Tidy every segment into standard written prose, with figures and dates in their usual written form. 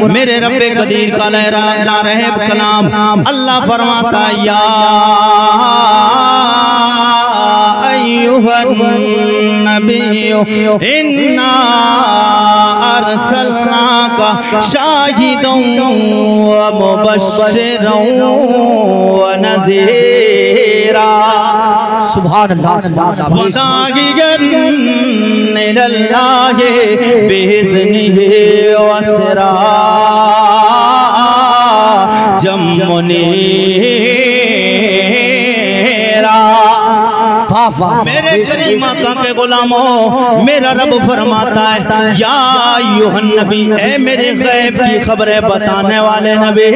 मेरे रब्बे कदीर का लहरा ला रहे कलाम अल्लाह फरमाता या अय्युहन नबिय्यु इन्ना अरसलनाका शाहिदन व मुबश्शिरन व नज़ीरा। सुभान अल्लाह सुभान वदागिगन इलल्लाहि बिइज़्निहि व सिराजम मुनीरा। मेरे करीम आका के गुलामों, मेरा रब फरमाता है या अय्युहन नबी, ऐ मेरे गैब की खबरें बताने वाले नबी।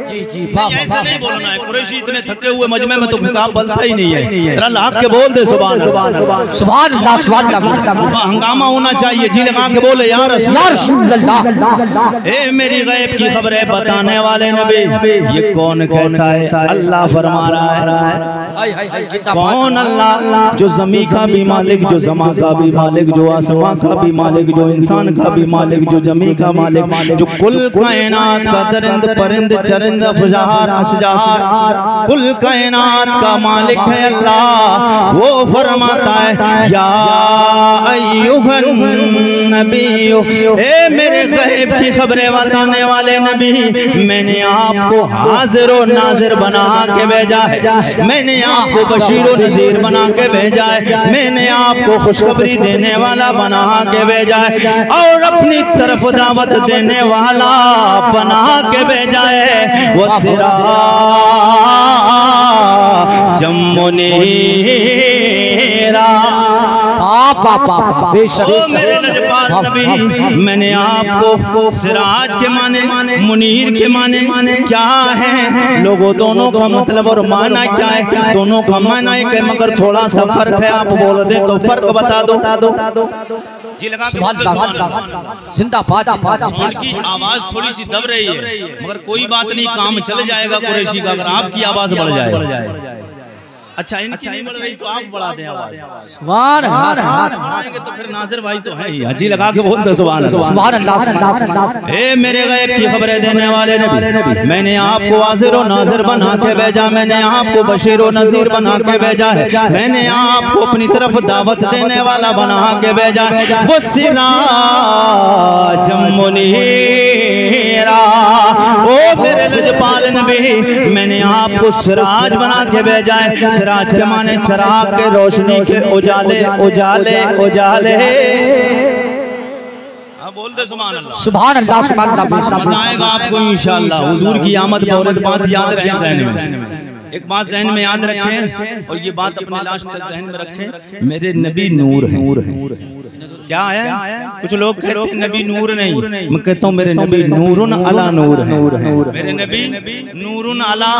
जी जी ऐसा नहीं बोलना है, कुरैशी इतने थके हुए मजमे में तो खिताब बलता ही नहीं है। जरा लाख के बोल दे सुभान अल्लाह सुभान अल्लाह सुभान अल्लाह। हंगामा होना चाहिए, जी लगा के बोले या रसूल अल्लाह। ए मेरी गैब की खबरें बताने वाले नबी। ये कौन कहता है? अल्लाह फरमा रहा है। कौन? अल्लाह जो ज़मीन का भी मालिक, जो ज़मा का भी मालिक, जो आसमां का भी मालिक, जो इंसान का भी मालिक, जो जमी का मालिक, जो कुल कायनात का दरिंद परिंद चरिंद अफजहार अशजहार कुल कायनात का मालिक है अल्लाह। वो फरमाता है या अय्युहन नबिय्यु, ए मेरे गैब की खबरें बताने वाले नबी, मैंने आपको हाजिर और नाजिर बना के भेजा है। मैंने आपको बशीर और नज़ीर बना के भेजा है। मैंने आपको खुशखबरी देने वाला बना के भेजा है और अपनी तरफ दावत देने वाला बना के भेजा है। वो सिराजम मुनीरा। ओ मेरे लजपाल नबी, मैंने आपको सिराज के माने मुनीर के माने क्या है? लोगों दोनों का मतलब और माना क्या है? दोनों का माना है, मगर थोड़ा सा फर्क है। आप बोल दे तो फर्क बता दो जी लगा के। जिंदाबाद। की आवाज थोड़ी सी दब रही है, मगर कोई बात नहीं, काम चल जाएगा कुरैशी का अगर आपकी आवाज बढ़ जाए। अच्छा इनकी नहीं बढ़ रही तो आप बढ़ा दें आवाज। सुभान अल्लाह। बढ़ाएंगे तो फिर नासिर भाई तो है ही, हाजी लगा के बोल दो सुभान अल्लाह सुभान अल्लाह। ए मेरे गैब की खबरें देने वाले नबी, मैंने आपको हाजिर और नाजिर बना के भेजा। मैंने आपको बशीर और नज़ीर बना के भेजा है। मैंने आपको अपनी तरफ दावत देने वाला बना के भेजा है। वो सिराजम मुनीरा। ओ मेरे लजपाल नबी, मैंने आपको सिराज बना के भेजा है। सिराज के माने चराग के, रोशनी के, उजाले उजाले उजाले। बोल दे सुभान अल्लाह सुभान अल्लाह सुभान अल्लाह। मजा आएगा आपको इंशाअल्लाह। हुजूर की आमद पर एक बात याद रहे ज़हन में, एक बात जहन में याद रखें और ये बात अपने लास्ट तक जहन में रखें। मेरे नबी नूर हैं। क्या है? कुछ लोग कहते हैं नबी नूर नहीं, मैं कहता हूँ मेरे नबी नूरुन अला नूर हैं। मेरे नबी नूरुन अला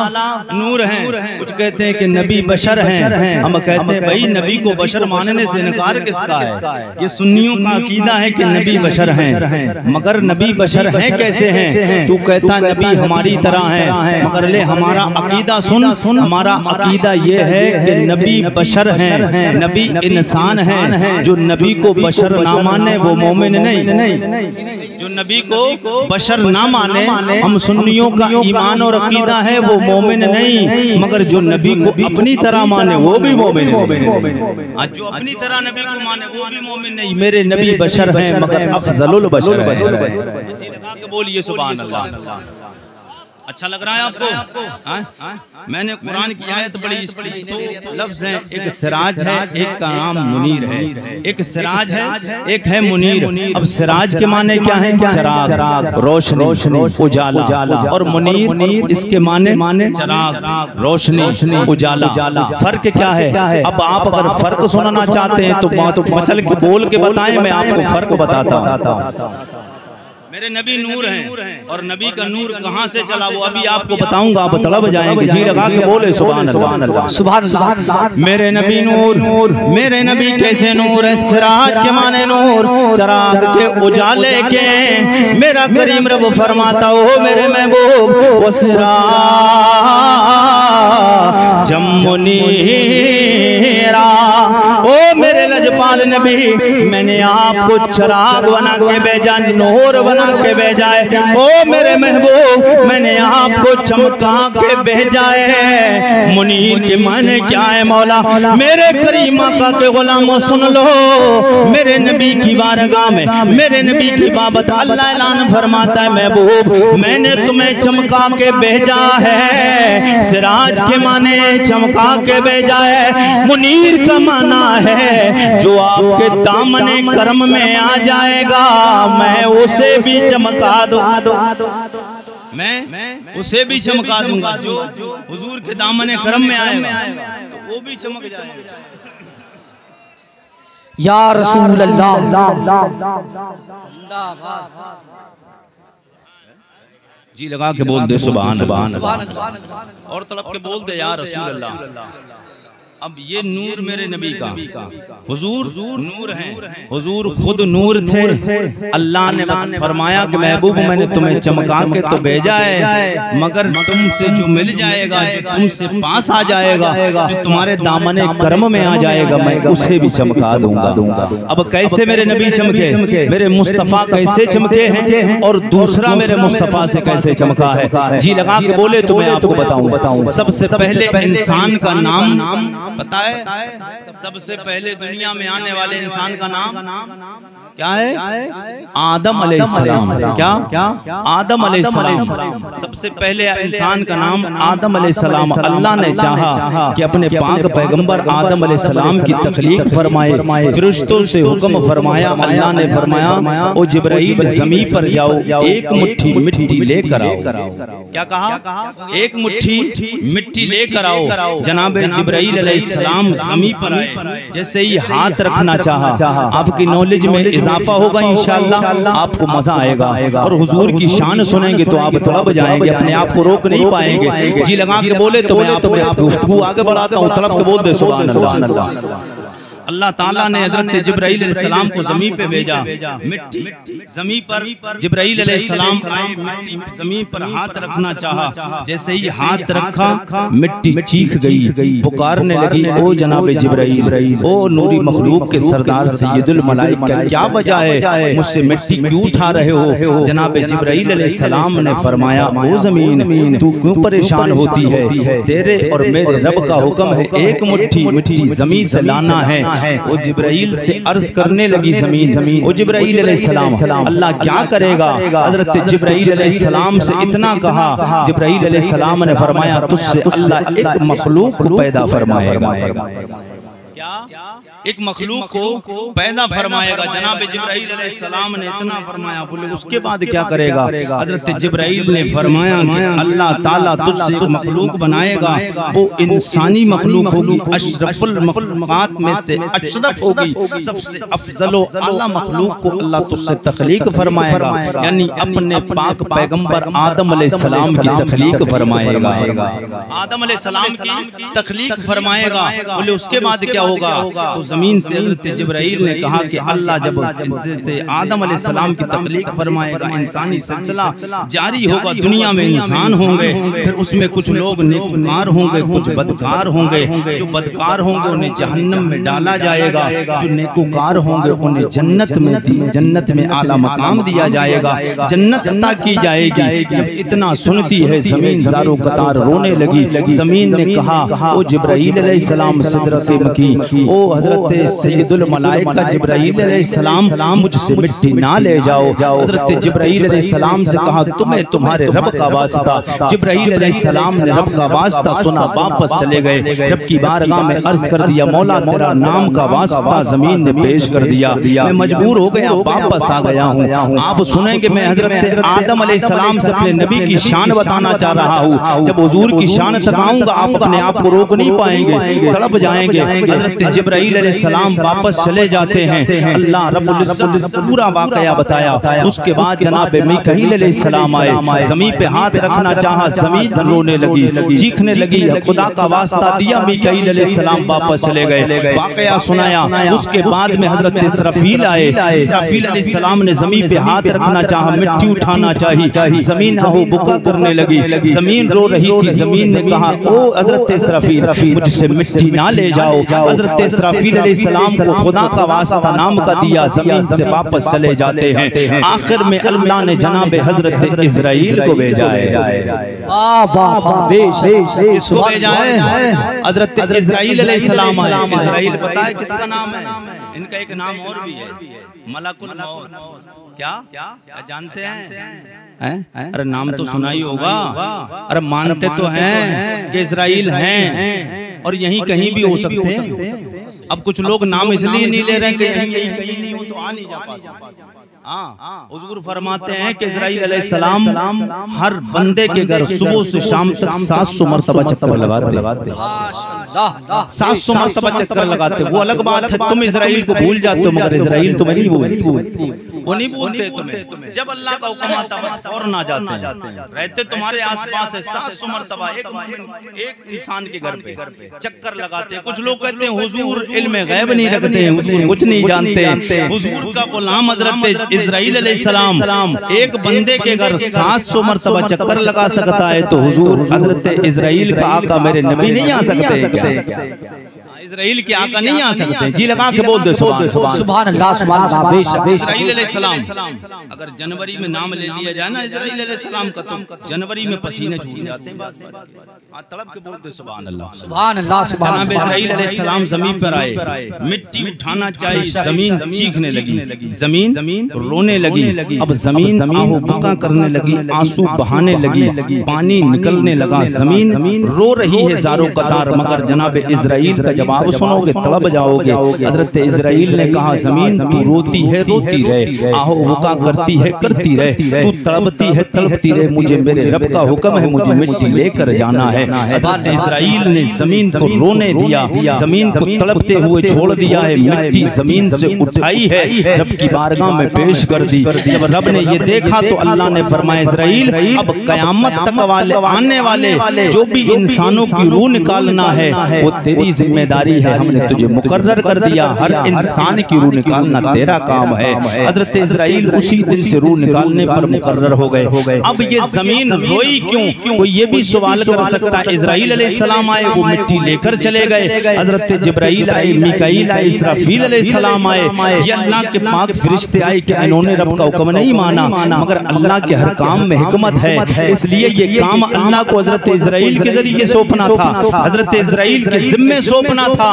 नूर हैं। कुछ कहते हैं कि नबी बशर हैं। हम कहते हैं भाई नबी को बशर मानने से इनकार किसका है? ये सुन्नियों का अकीदा है कि नबी बशर हैं, मगर नबी बशर हैं कैसे हैं? तू कहता नबी हमारी तरह है, मगर ले हमारा अकीदा सुन। हमारा अकीदा ये है कि नबी बशर हैं, नबी इंसान हैं। जो नबी को बशर ना माने वो मोमिन नहीं। जो नबी को बशर ना माने, हम सुन्नियों का ईमान और अकीदा है, वो मोमिन नहीं। मगर जो नबी को अपनी तरह माने वो भी मोमिन नहीं। जो अपनी तरह नबी को माने वो भी मोमिन नहीं। मेरे नबी बशर हैं मगर अफजलुल बशर हैं। बोलिए सुभान अल्लाह। अच्छा लग रहा है आपको? मैंने कुरान की आयत पढ़ी, इसकी दो लफ्ज हैं, एक सिराज है, एक का नाम मुनीर है। एक सिराज है, एक है मुनीर। अब सिराज के माने क्या है? चराग, रोशनी, उजाला। और मुनीर इसके माने चराग, रोशनी, उजाला। फर्क क्या है? अब आप अगर फर्क सुनना चाहते हैं तो बात मचल के बोल के बताएं, मैं आपको फर्क बताता हूँ। मेरे नबी नूर हैं और नबी का नूर कहाँ से चला वो अभी आपको बताऊंगा, आप तड़प जाएंगे। जी लगा के बोले सुभान अल्लाह सुभान अल्लाह। मेरे नबी नूर, मेरे नबी कैसे नूर है? सिराज के माने नूर, चराग के उजाले के। मेरा करीम रब फरमाता हो मेरे महबूब वो सिराज जमुनीरा। ओ मेरे लजपा लाल नबी, मैंने आपको चिराग बना के भेजा, नूर बना के भेजा है। ओ मेरे महबूब, मैंने आपको चमका के भेजा है। मुनीर के माने क्या है मौला? मेरे करीम आका के गुलामों सुन लो, मेरे नबी की बारगाह में, मेरे नबी की बाबत अल्लाह ऐलान फरमाता है, महबूब मैंने तुम्हें चमका के भेजा है। सिराज के माने चमका के भेजा है, मुनीर का माना है जो आपके दामने कर्म में आ जाएगा, मैं उसे भी चमका दूं, मैं उसे भी चमका दूंगा। जो हुजूर के दामने कर्म में आएगा तो वो भी चमक जाएगा। या रसूल अल्लाह, जी लगा के बोल दे सुभान अल्लाह, और तड़प के बोल दे या रसूल अल्लाह। अब ये नूर मेरे नबी का, हुजूर नूर हैं, हुजूर खुद नूर थे। अल्लाह ने फरमाया कि महबूब मैंने तुम्हें चमका के तो भेजा है, मगर तुमसे जो मिल जाएगा, जो तुमसे पास आ जाएगा, जो तुम्हारे दामने कर्म में आ जाएगा, मैं उसे भी चमका दूंगा। अब कैसे मेरे नबी चमके, मेरे मुस्तफ़ा कैसे चमके हैं और दूसरा मेरे मुस्तफ़ा से कैसे चमका है? जी लगा के बोले तो मैं आपको बताऊं। सबसे पहले इंसान का नाम पता है? सबसे पहले दुनिया में आने वाले इंसान का नाम क्या है? आदम अलैहिस्सलाम। क्या? आदम अलैहिस्सलाम। सबसे पहले इंसान का नाम आदम अलैहिस्सलाम। अल्लाह ने चाहा कि अपने पाक पैगंबर आदम अलैहिस्सलाम की तख्लीक फरमाए, फरिश्तों से हुक्म फरमाया। अल्लाह ने फरमाया ओ जिब्राइल ज़मीन पर जाओ, एक मुट्ठी मिट्टी लेकर आओ। क्या कहा? एक मुट्ठी मिट्टी लेकर आओ। जनाब जिब्राइल अलैहिस्सलाम ज़मीन पर आए, जैसे ही हाथ रखना चाहा, आपकी नॉलेज में इजाफा होगा, इंशाअल्लाह आपको मजा आएगा और हुजूर की शान सुनेंगे तो आप तड़प जाएंगे, अपने आप को रोक नहीं पाएंगे। जी लगा के बोले तो मैं आपको गुफ्तगू आगे बढ़ाता हूँ, तड़प के बोल दे सुभान अल्लाह। अल्लाह ताला ने हजरत जिब्राइल अलैहिस्सलाम को ज़मीन पे भेजा, मिट्टी ज़मीन पर जिब्राइल अलैहिस्सलाम आए, मिट्टी ज़मीन पर हाथ रखना चाहा, जैसे ही हाथ रखा मिट्टी चीख गई, पुकारने लगी ओ जनाब जिब्राइल, ओ नूरी मखलूक के सरदार सैयदुल मलाइका, क्या वजह है, मुझसे मिट्टी क्यों उठा रहे हो? जनाब जिब्राइल अलैहिस्सलाम ने फरमाया ओ ज़मीन तू क्यों परेशान होती है, तेरे और मेरे रब का हुक्म है, एक मुट्ठी मिट्टी ज़मीन से लाना है। वो जिब्राइल से अर्ज करने लगी ज़मीन, ओ जिब्राइल अलैहिस्सलाम अल्लाह क्या करेगा? हजरत जिब्राइल अलैहिस्सलाम से इतना कहा, जिब्राइल अलैहिस्सलाम ने फरमाया तुझसे अल्लाह एक मखलूक को पैदा फरमाएगा। क्या? एक मखलूक को पैदा फरमाएगा। जनाब जिब्राइल अलैहिस्सलाम ने इतना फरमाया, बोले उसके बाद क्या करेगा? हजरत जिब्राइल ने फरमाया कि अल्लाह ताला तुझसे एक मखलूक बनाएगा, वो इंसानी मखलूक होगी, अशरफुल मखलूकात में से अशरफ होगी, सबसे अफजल व आला मखलूक को अल्लाह तुझसे तख्लीक फरमाएगा, यानी अपने पाक पैगंबर आदम अलैहिस्सलाम की तख्लीक फरमाएगा। आदम अलैहिस्सलाम की तख्लीक फरमाएगा। बोले उसके बाद क्या होगा? तो जमीन से हजरत जिब्राइल ने कहा कि अल्लाह जब आदम अलैहिस्सलाम की तख्लीक फरमाएगा, इंसानी सिलसिला जारी होगा, दुनिया में इंसान होंगे, फिर उसमें कुछ लोग नेककार होंगे, कुछ बदकार होंगे। जो बदकार होंगे उन्हें जहन्नम में डाला जाएगा, जो नेककार होंगे उन्हें जन्नत में आला मकाम दिया जाएगा, जन्नत अता की जाएगी। जब इतना सुनती है जमीन ज़ारो कतार रोने लगी। जमीन ने कहा ओ जिब्राइल अलैहिस्सलाम सिदरत मकी, ओ हजरत सैयदुल मलाइका जिब्राइल अलैहिस्सलाम मुझसे मिट्टी ना ले जाओ। हजरत जिब्राइल अलैहिस्सलाम से कहा तुम्हें तुम्हारे रब का वास्ता। जिब्राइल अलैहिस्सलाम ने रब का वास्ता सुना, वापस चले गए। रब की बारगाह में अर्ज कर दिया मौला तेरा नाम का वास्ता जमीन ने पेश कर दिया, मैं मजबूर हो गया, वापस आ गया हूँ। आप सुनेंगे मैं हजरत आदम अलैहिस्सलाम से अपने नबी की शान बताना चाह रहा हूँ। जब हुजूर की शान तकाऊंगा आप अपने आप को रोक नहीं पाएंगे, तड़प जाएंगे। हजरत जिब्राइल अलैहिस्सलाम वापस चले जाते हैं। अल्लाह रब्बुल इज्जत ने पूरा वाकया बताया। उसके बाद जनाब मीकाईल अलैहिस्सलाम आए, जमीन पे हाथ रखना चाहा, जमीन रोने लगी, चीखने लगी, खुदा का वास्ता दिया, मीकाईल अलैहिस्सलाम वापस चले गए। वाकया सुनाया। उसके बाद में हजरत इसराफील आए। इसराफील अलैहिस्सलाम ने जमीन पे हाथ रखना चाहा, मिट्टी उठाना चाहिए, जमीन आहो बुका करने लगी, जमीन रो रही थी। जमीन ने कहा ओ हजरत इसराफील मुझसे मिट्टी ना ले जाओ। हजरत इसराफील अलैहिस्सलाम को खुदा का वास्ता नाम का दिया, जमीन से वापस चले जाते हैं। आखिर में अल्लाह ने जनाब हजरत इजराइल को भेजा है। किसको भेजा है? हजरत इजराइल अलैहिस्सलाम आए। इजराइल पता है किसका नाम है? इनका एक नाम और भी है, मलकुल मौत। क्या जानते हैं? अरे नाम तो सुना ही होगा। अरे मानते तो हैं कि इजराइल हैं और यहीं कहीं भी हो सकते हैं। अब कुछ लोग नाम इसलिए नहीं ले रहे हैं कि यहीं कहीं नहीं हो तो आ नहीं जा पाते। हाँ, हुजूर फरमाते हैं कि इजराइल अलैहिस्सलाम हर बंदे के घर सुबह से शाम तक 700 मरतबा चक्कर लगाते। 700 मरतबा चक्कर लगाते। वो अलग बात है तुम इजराइल को भूल जाते हो, मगर इजराइल तुम्हें नहीं भूलते। वो नहीं भूलते तुम्हें। जब अल्लाह का हुक्म आता बस फौरन आ जाते हैं। रहते तुम्हारे आसपास है। 700 मरतबा एक इंसान के घर पे चक्कर लगाते। कुछ लोग कहते हैं हुजूर इल्म गैब नहीं रखते, हुजूर कुछ नहीं जानते। हुजूर का गुलाम हजरत इजराइल अलैहिस्सलाम एक बंदे के घर 700 मरतबा चक्कर लगा सकता है, तो हुजूर हजरत इजराइल का आका मेरे नबी नहीं आ सकते हैं क्या? इजराइल के आका नहीं आ सकते? जी लगा के बोल दे सुभान अल्लाह, सुभान अल्लाह। इजराइल अलैहिस्सलाम अगर जनवरी में नाम ले लिया जाए ना इजराइल अलैहिस्सलाम का, तो जनवरी में पसीने छूट जाते हैं। बस तड़प के बोल दे सुभान अल्लाह, सुभान अल्लाह। जनाब इजराइल अलैहिस्सलाम जमीन पर आए, मिट्टी उठाना चाहिए, जमीन चीखने लगी, जमीन रोने लगी। अब जमीन आहू बका करने लगी, आंसू बहाने लगी, पानी निकलने लगा। जमीन रो रही है ज़ारो कतार, मगर जनाब इजराइल का जवाब सुनोगे तड़प जाओगे। हजरत इजराइल ने कहा जमीन तू रोती है रोती रहे, आहू बका करती है करती रहे, तू तड़पती है तड़पती रहे, मुझे मेरे रब का हुक्म है, मुझे मिट्टी लेकर जाना है। हजरत इजराइल ने जमीन को रोने दिया, जमीन को तड़पते हुए छोड़ दिया है। मिट्टी जमीन से उठाई है, रब की बारगाह में पेश कर दी। जब रब ने ये देखा तो अल्लाह ने फरमाया इजराइल अब कयामत तक वाले आने वाले जो भी इंसानों की रूह निकालना है वो तेरी जिम्मेदारी है, हमने तुझे मुकर्रर कर दिया। हर इंसान की रूह निकालना तेरा काम है। हजरत इजराइल उसी दिन से रूह निकालने पर मुकर्रर हो गए। अब ये जमीन रोई क्यों? कोई ये भी सवाल कर सकता है। इजराइल अलैहिस्सलाम आए, वो मिट्टी लेकर चले गए। हजरत जिब्राइल आए, मिकाईल आए, इसराफील अलैहिस्सलाम आए, ये अल्लाह के पाक फरिश्ते आए कि इन्होंने रब का हुक्म नहीं माना, मगर अल्लाह के हर काम में हिकमत है, इसलिए ये काम अल्लाह को हजरत इजराइल के जरिए सौंपना था, हजरत इजराइल के जिम्मे सौंपना था।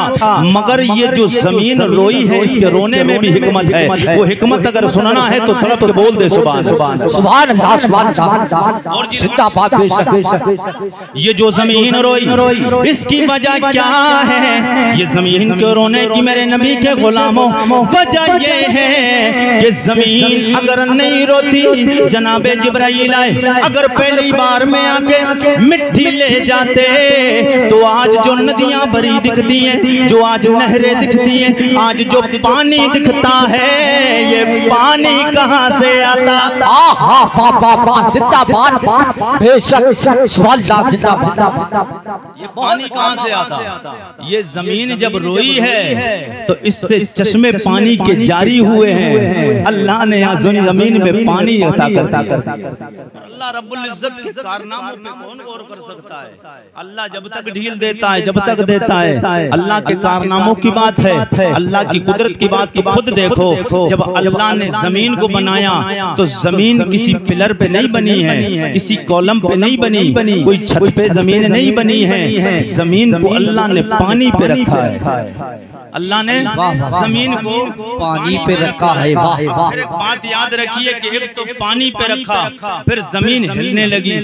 मगर ये जो जमीन रोई है इसके रोने में भी हिकमत है। वो हिकमत अगर सुनना है तो तड़प के बोल दे सुभान सुभान अल्लाह, सुभान अल्लाह। और जिंदाबाद बेशक। ये जो जमीन रोई इसकी वजह क्या है? ये जमीन क्यों रोने की मेरे नबी के गुलामों? वजह ये है कि जमीन अगर नहीं रोती, जनाबे जिब्राइल आए अगर पहली बार में आके मिट्टी ले जाते तो आज जो नदियां भरी दिखती हैं, जो आज नहरें दिखती हैं, आज जो पानी दिखता है, ये पानी कहाँ से आता? जिंदाबाद बेशक, सुभान अल्लाह, जिंदाबाद। ये पानी कहाँ से आता? ये जमीन जब रोई है तो इससे चश्मे पानी के जारी हुए हैं। अल्लाह ने यहाँ जमीन में पानी अता कर दिया। अल्लाह रब्बुल इज्जत के कारनामों पे कौन गौर कर सकता है? अल्लाह जब तक ढील देता है, जब तक देता है, अल्लाह के कारनामों की बात है, अल्लाह की कुदरत की बात तो खुद देखो। जब अल्लाह ने जमीन को बनाया तो जमीन किसी पिलर पे नहीं बनी है, किसी कॉलम पे नहीं बनी, कोई छत पे जमीन नहीं बनी है, जमीन को अल्लाह ने पानी पे रखा है। अल्लाह ने जमीन को पानी पे रखा है। फिर एक बात याद रखिए कि एक तो पानी पे रखा, फिर जमीन हिलने लगी।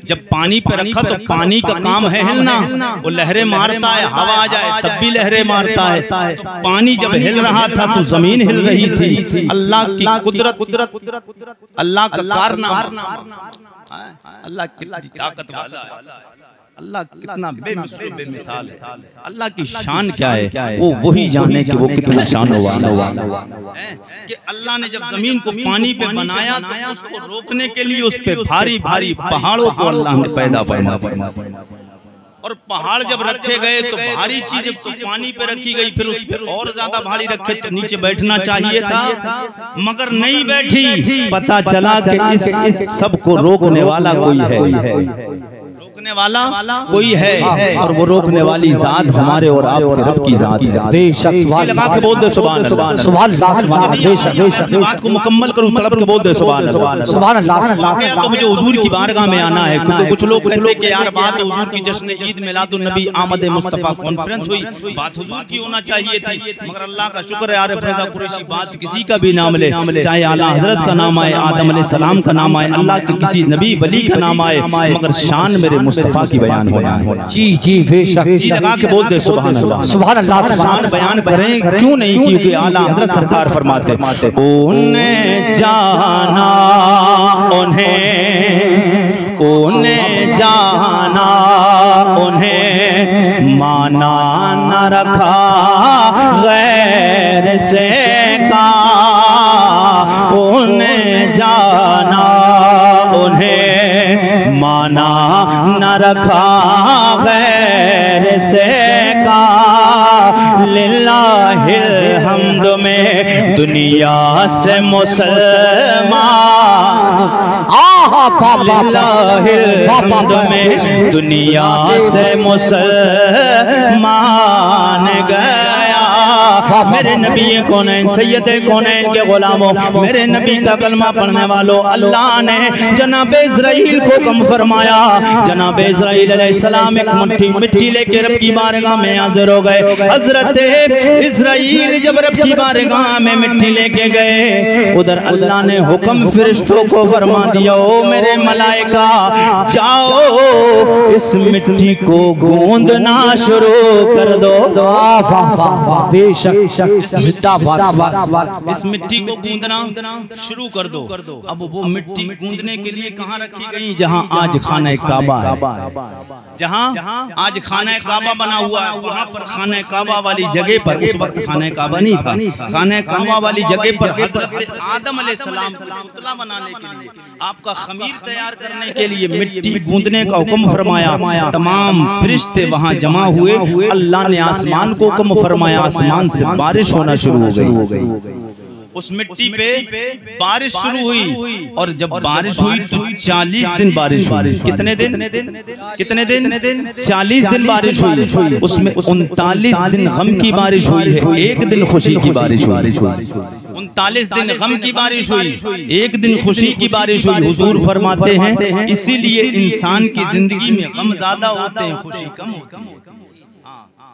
जब पानी पे रखा तो पानी का काम है हिलना, वो लहरें मारता है, हवा आ जाए तब भी लहरें मारता है। तो पानी जब हिल रहा था तो जमीन हिल रही थी। अल्लाह की कुदरत, अल्लाह का कारनामा, अल्लाह कितनी ताकत वाला है, अल्लाह कितना बेमिसाल है, अल्लाह की शान क्या है वो वही जाने कि वो कितना शान वाला है। कि अल्लाह ने जब जमीन को पानी पे बनाया तो उसको रोकने के लिए उस पे भारी भारी पहाड़ों को अल्लाह ने पैदा फरमा दिया। और पहाड़ जब रखे गए तो भारी चीज तो पानी पे रखी गई, फिर उस पे और ज्यादा भारी रखे तो नीचे बैठना चाहिए था, मगर नहीं बैठी। पता चला कि इस सब को रोकने वाला कोई है। रोकने वाला कोई है और वो रोकने वाली जात हमारे और आपके रब की जात है। लगा के बोल दे सुभान अल्लाह, सुभान अल्लाह। अपनी बात को मुकम्मल करूं, तड़प के बोल दे सुभान अल्लाह, सुभान अल्लाह। तो मुझे हुजूर की बारगाह में आना है, क्योंकि कुछ लोग कहते हैं कि यार बात हुजूर की जश्न ईद मिलादुन नबी आमद मुस्तफा कॉन्फ्रेंस हुई, बात हुजूर की होना चाहिए थी, मगर अल्लाह का शुक्र है आरिफ रज़ा कुरैशी बात किसी का भी नाम ले, चाहे आला हजरत का नाम आए, आदम अलैहिस्सलाम का नाम आए, अल्लाह के किसी नबी वली का नाम आए, मगर शान मेरे मुस्तफा की बयान होना है। जी जी बेशक, जी लगा के बोल दे सुभान अल्लाह, सुभान अल्लाह। शान बयान करें क्यों नहीं, क्योंकि आला हजरत सरकार फरमाते उन्हें जाना उन्हें जाना उन्हें माना न रखा गैर से का, उन्हें जाना उन्हें माना न रखा गैर से का, लिल्लाहिल हम्द में दुनिया से मुसलमान, लिल्लाहिल हम्द में दुनिया से मुसलमान गया। मेरे नबी कौनैन सैयद कौनैन के गुलामों, मेरे नबी का कलमा पढ़ने वालों, अल्लाह ने जनाब इस्राइल को कम फरमाया। जनाब इस्राइल अलैहिस्सलाम एक मुट्ठी मिट्टी लेके रब की बारगाह में हाजिर हो गए। हजरत इस्राइल जब रब की बारगाह में मिट्टी लेके गए, उधर अल्लाह ने हुक्म फरिश्तों को फरमा दिया, ओ मेरे मलाइका जाओ इस मिट्टी को गूंदना शुरू कर दो। इस मिट्टी को गूंदना शुरू कर दो। अब वो मिट्टी गूंदने के लिए कहाँ रखी गई? जहाँ आज खाना काबा है, जहाँ आज खाना काबा बना हुआ है, वहाँ पर खाना काबा वाली जगह पर, उस वक्त खाना काबा नहीं था, खाना काबा वाली जगह पर हजरत आदम अलैहिस्सलाम को पुतला बनाने के लिए, आपका खमीर तैयार करने के लिए मिट्टी गूंदने का हुक्म फरमाया। तमाम फरिश्ते वहाँ जमा हुए। अल्लाह ने आसमान को हुक्म फरमाया, आसमान से बारिश होना शुरू हो गई। उस मिट्टी पे बारिश शुरू हुई, और जब बारिश हुई तो 40 दिन बारिश हुई। कितने दिन? 40 दिन बारिश हुई। उसमें 39 दिन गम की बारिश हुई है, एक दिन खुशी की बारिश हुई। 39 दिन गम की बारिश हुई, एक दिन खुशी की बारिश हुई। हुजूर फरमाते हैं इसीलिए इंसान की जिंदगी में गम ज्यादा होते हैं, खुशी कम होती है।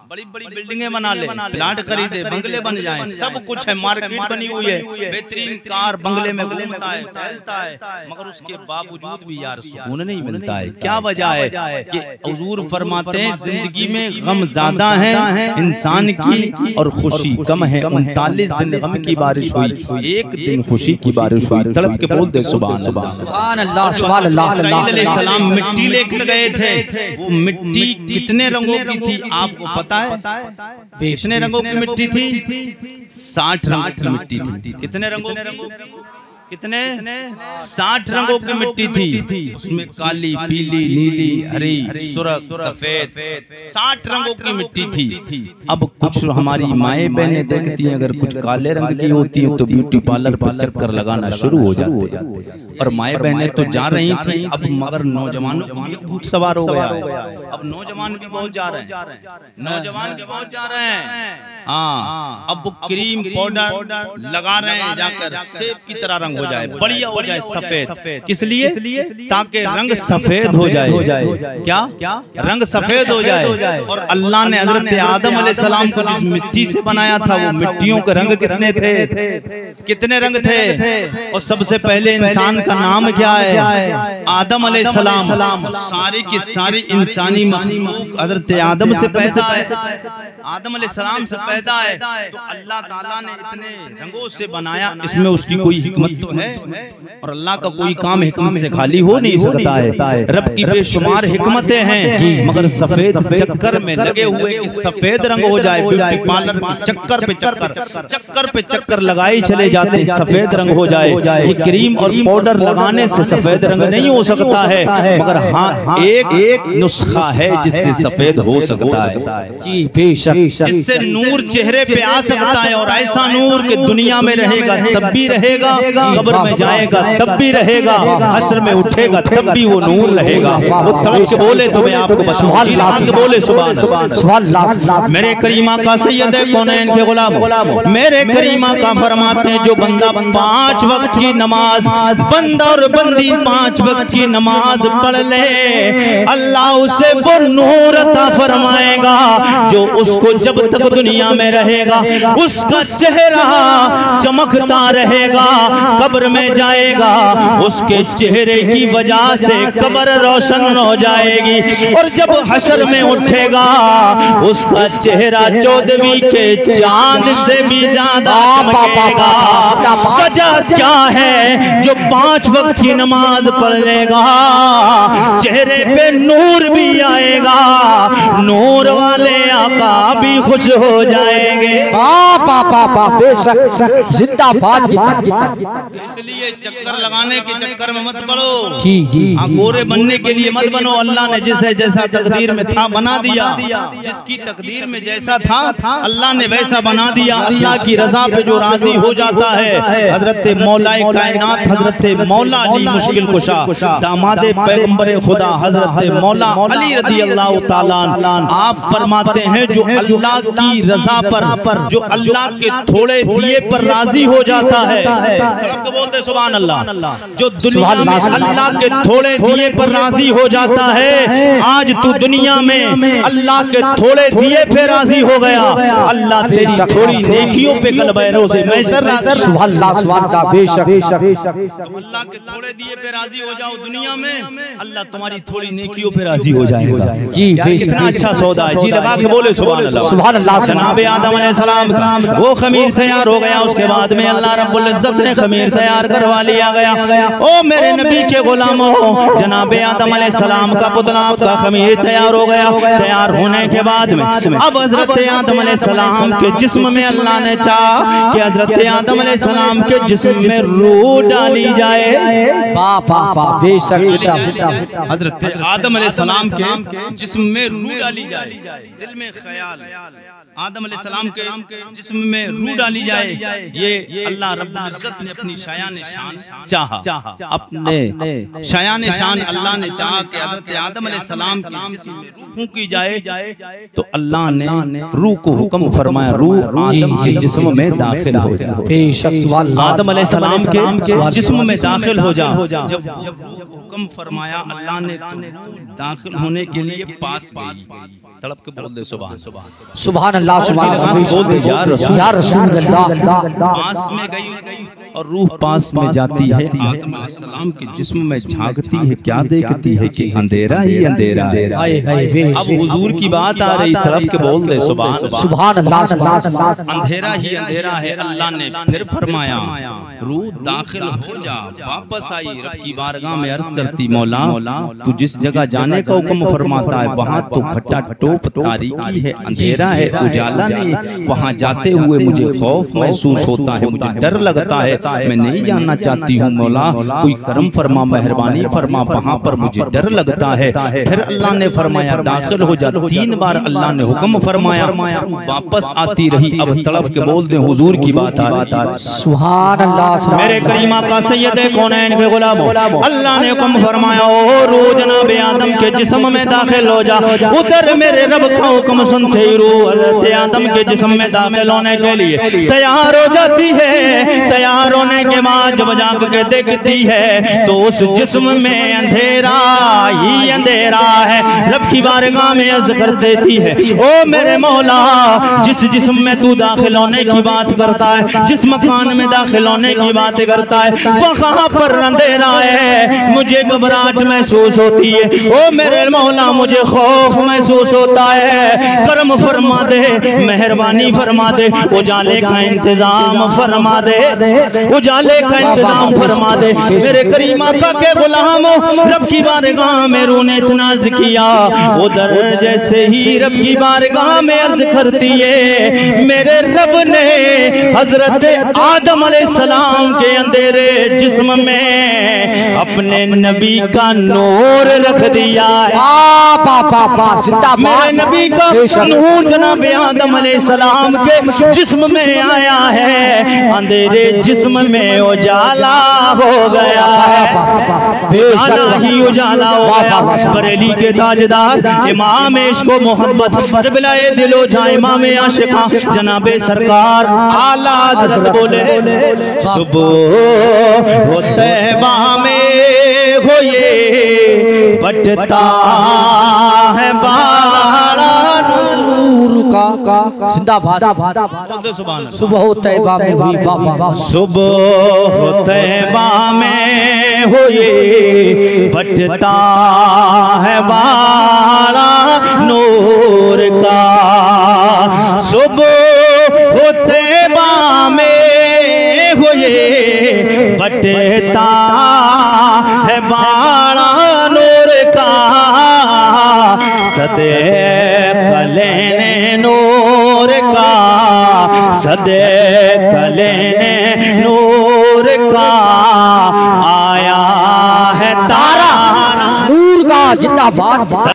बड़ी बड़ी बिल्डिंगें बना ले, प्लाट खरीदे, बंगले बन जाएं, सब कुछ है, मार्केट बनी हुई है, बेहतरीन कार बंगले में घूमता है, टहलता है, मगर उसके बावजूद भी यार सुकून नहीं मिलता है। क्या वजह है कि हुजूर फरमाते हैं जिंदगी में गम ज्यादा है इंसान की और खुशी कम है। 39 दिन गम की बारिश हुई, एक दिन खुशी की बारिश हुई। तड़प के बोल दे सुभान अल्लाह, सुभान अल्लाह, सुभान अल्लाह। इस्राइल अलैहिस्सलाम मिट्टी लेकर गए थे, वो मिट्टी कितने रंगों की थी आपको पता है? कितने रंगों की मिट्टी थी? 60 रंगों की मिट्टी थी। कितने रंगों की? कितने? 60 रंगों की मिट्टी थी। उसमें काली, पीली, नीली, हरी, सुर्ख, सफेद, 60 रंगों की मिट्टी थी। अब कुछ हमारी माएँ बहनें देखती हैं, अगर कुछ काले रंग की होती है तो ब्यूटी पार्लर पर चक्कर लगाना शुरू हो जाते हैं। और माएँ बहनें तो जा रही थी, अब मगर नौजवानों को भी भूत सवार हो गया है। अब नौजवान भी बहुत जा रहे हैं, नौजवान भी बहुत जा रहे हैं। हाँ, अब वो क्रीम पाउडर लगा रहे हैं, जाकर सेब की तरह रंग हो जाए, बढ़िया हो जाए, सफेद। किस लिए? ताकि रंग सफेद हो जाए। क्या? रंग सफेद हो जाए। और अल्लाह ने हजरत आदम अलैहिस्सलाम को जिस मिट्टी से बनाया था, वो मिट्टियों के रंग कितने थे? कितने रंग थे? और सबसे पहले इंसान का नाम क्या है? आदम अलैहिस्सलाम। सारी की सारी इंसानी मखलूक हजरत आदम से पैदा है, आदम अलैहिस्सलाम से पैदा है। तो अल्लाह ताला ने इतने रंगों से बनाया, इसमें उसकी कोई हिकमत तो है, और अल्लाह का कोई काम हिकमत से खाली हो नहीं सकता है। रब की बेशुमार हिकमतें हैं, मगर सफेद चक्कर में लगे हुए कि सफेद रंग हो जाए। ब्यूटी पार्लर के चक्कर पे चक्कर लगाए चले जाते, सफेद रंग हो जाए। ये क्रीम और पाउडर लगाने से सफेद रंग नहीं हो सकता है, मगर हाँ एक नुस्खा है जिससे सफेद हो सकता है, जिससे नूर चेहरे पे आ सकता है। और ऐसा नूर के दुनिया में रहेगा तब भी रहेगा, कब्र में जाएगा तब भी रहेगा, हश्र में उठेगा तब भी वो नूर रहेगा। वो तड़प के बोले तो मैं आपको बताऊं, चिल्ला के बोले सुभान अल्लाह। मेरे करीमा का सैयद कौनैन के गुलाम मेरे करीमा का फरमाते हैं, जो बंदा 5 वक्त की नमाज, बंदा और बंदी 5 वक्त की नमाज पढ़ ले, अल्लाह उसे वो नूर अता फरमाएगा जो उसको जब तक दुनिया में रहेगा उसका चेहरा चमकता रहेगा। कब्र में जाएगा, उसके चेहरे की वजह से कब्र रोशन हो जाएगी, और जब हशर में उठेगा उसका चेहरा 14वीं के चांद से भी ज्यादा चमकेगा। वजह क्या है? जो 5 वक्त की नमाज पढ़ लेगा, चेहरे पे नूर भी आएगा, नूर वाले आका भी खुश हो जाएंगे। इसलिए चक्कर लगाने के चक्कर में मत पड़ो, जी जी, गोरे बनने के लिए मत बनो। अल्लाह ने जिसे जैसा तकदीर में था बना दिया, जिसकी तकदीर में जैसा था अल्लाह ने वैसा बना दिया। अल्लाह की रजा पे जो राजी हो जाता है, हजरत मौलाए कायनात हजरत मौला अली मुश्किल कुशा दामाद पैगंबर खुदा हजरत मौला अली रदी अल्लाह ताला आप फरमाते हैं, जो अल्लाह की रजा पर, जो अल्लाह के थोड़े दिए पर राजी हो जाता है, तो बोलते सुभान अल्लाह, जो दुनिया में अल्लाह के थोड़े दिए पर राजी हो जाता है, आज तू दुनिया में अल्लाह के थोड़े दिए पे राजी हो गया, अल्लाह तेरी थोड़ी नेकियों पे कल बैरों से मैसर राजी। सुभान अल्लाह, बेशक तुम अल्लाह के थोड़े दिए पे राजी हो जाओ दुनिया में, अल्लाह तुम्हारी थोड़ी नेकियों पे राजी हो जाएगा। जी, कितना अच्छा सौदा है। जी लगा के बोले सुभान अल्लाह। सुभान अल्लाह। जनाब आदम अलैहिस्सलाम का वो खमीर तैयार हो गया, उसके बाद में अल्लाह रब्बुल इज्जत ने खमीर तैयार करवा लिया गया। ओ मेरे नबी के गुलामों, जनाब आदम अलैहिस्सलाम का पुतला आपका खमीर तैयार हो गया। तैयार होने के बाद में अब हजरत आदम अलैहिस्सलाम के जिस्म में अल्लाह ने चाहा कि हजरत आदम अलैहिस्सलाम के जिस्म में रूह डाली जाए। हजरत आदम अलैहिस्सलाम के जिस्म में रूह डाली जाए, दिल में ख्याल आदम अलैहिस्सलाम के जिस्म में रूह डाली जाए। ये अल्लाह रब्बुल इज्जत ने अपनी शायान शान चाहा, अपने शायान शान अल्लाह ने चाहा कि हजरत आदम अलैहिस्सलाम के जिस्म में रूह फूंकी जाए, तो अल्लाह ने रूह को हुक्म फरमाया, रूह आदम के जिस्म में दाखिल हो जाए। आदम अलैहिस्सलाम के जिस्म में दाखिल हो जा। जब हुक्म फरमाया अल्लाह ने, तो दाखिल होने के लिए पास गई, तड़प के बोल दे सुभान सुभान अल्लाह, सुभान अल्लाह, या रसूल अल्लाह। पास में गई और रूह पास में जाती है, आदम अलैहिस्सलाम के जिस्म में झांकती है, क्या देखती है कि अंधेरा ही अंधेरा है। अब हुजूर की बात आ रही, तड़प के बोल दे सुभान सुभान अल्लाह। अंधेरा ही अंधेरा है। अल्लाह ने फिर फरमाया, रूह दाखिल हो जा। वापस आई, रब की बारगाह में अर्ज करती, मौला तू जिस जगह जाने का हुक्म फरमाता है वहाँ तो खट्टा टोप तारीकी है, अंधेरा है, उजाला नहीं। वहाँ जाते हुए मुझे खौफ महसूस होता है, मुझे डर लगता है, मैं नहीं जाना चाहती हूँ। मौला कोई करम फरमा, मेहरबानी फरमा, वहाँ पर मुझे डर लगता है। फिर अल्लाह ने फरमाया दाखिल हो जा। 3 बार अल्लाह ने हुक्म फरमाया, वापस आती रही। अब तड़प के बोल दे, हुजूर की बात आ रही। सुभान अल्लाह। मेरे करीमा का सैयद कौनैन के गुलामों, अल्लाह ने हुक्म फरमाया, ओ रूह जनाब आदम के जिस्म में दाखिल हो जा। उधर मेरे रब का हुक्म सुनते ही रूह हज़रत आदम के जिस्म में दाखिल होने के लिए तैयार हो जाती है। तैयार होने के बाद जब जाग के देखती है तो उस जिस्म में अंधेरा ही अंधेरा है। रब की बारगाह में अर्ज कर देती है, ओ मेरे मौला, जिस जिस्म में तू दाखिल होने की बात करता है, जिस मकान में दाखिल होने की बात करता है, वहाँ पर अंधेरा है, मुझे घबराहट महसूस होती है। ओ मेरे मौला, मुझे खौफ महसूस होता है, करम फरमा दे, मेहरबानी फरमा दे, उजाले का इंतजाम फरमा दे, उजाले का इंतजाम फरमा दे। मेरे करीमा का के गुलामों, रब की बारगाह में रूह ने इतना अर्ज किया, उधर जैसे ही रब की बारगाह में अर्ज करती है, मेरे रब ने हजरत आदम अलैहिस्सलाम के अंधेरे जिस्म में अपने नबी का नूर रख दिया है। मेरे नबी का नूर जनाब आदम अलैहिस्सलाम के जिस्म में आया है, अंधेरे जिस्म में उजाला हो गया है, उजाला ही उजाला हो गया। बरेली के ताजदार इमाम इश्क़ मोहब्बत क़िबला-ए दिलो जा इमाम आशिक़ा जनाबे सरकार आला हज़रत बोले, सुबह हो तैबा में हो ये बटता है बाड़ा नूर का जिंदाबाद। सुबह तैबा में हुई बाबा, सुबह तैबा में हो ये बटता है बाड़ा नूर का, सुबह तैबा में हो ये बटता है बाड़ा नूर का, सदे कलेने नूर का, सदे कलेने नूर का, आया है तारा नूर का जिंदाबाद।